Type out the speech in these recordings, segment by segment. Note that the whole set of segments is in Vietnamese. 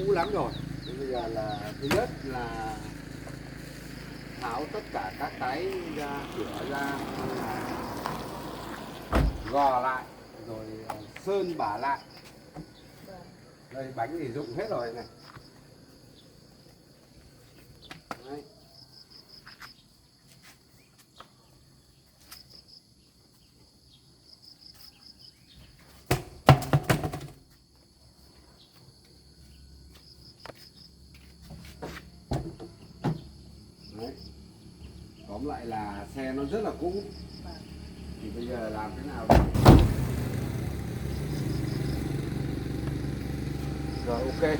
cũ lắm rồi. Bây giờ là thứ nhất là tháo tất cả các cái ra, cửa ra, xong là gò lại rồi sơn bả lại. Đây bánh thì dụng hết rồi này. Đấy. Đấy. Tóm lại là xe nó rất là cũ. Thì bây giờ làm thế nào đây? Rồi ok.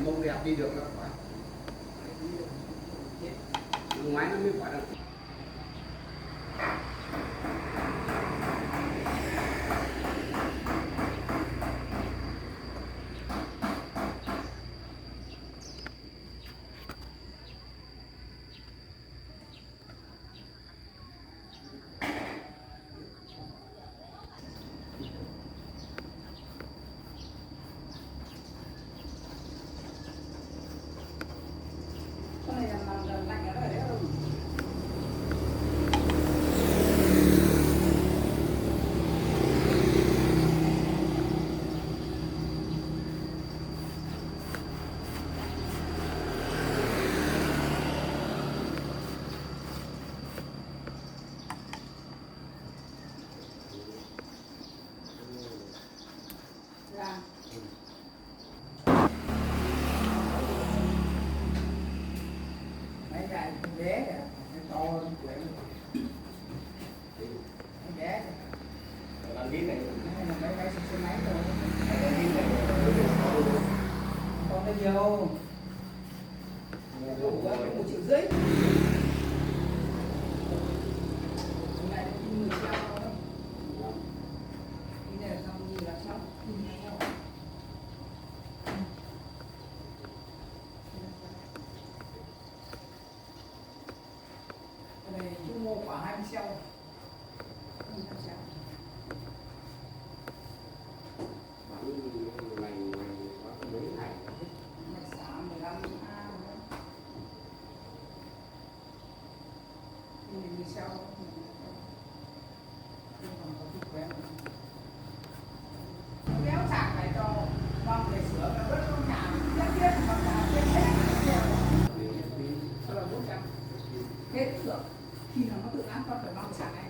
Mông đẹp đi được đâu phải. Ngoái nó mới phải đâu. bé kìa, cái to hơn tuổi cái bé kìa. là lít này Đây là mấy cái xe máy rồi, là lít này còn bao nhiêu đủ quá, 1,5 triệu. Hôm nay đi 10 triệu thôi. Đi này là xong gì là xong. Cái này chung mua khoảng 20 triệu. 20 triệu. ngày có mấy ngày Ngày sáng 15 A nữa. Đi này 10 triệu. Không còn có chút quen nữa. Kéo sạc này cho mong để sửa nó rất trong nhà nhất thiết mà cả cái hết đó là 400 hết được khi nào nó tự áp con phải mong sạc này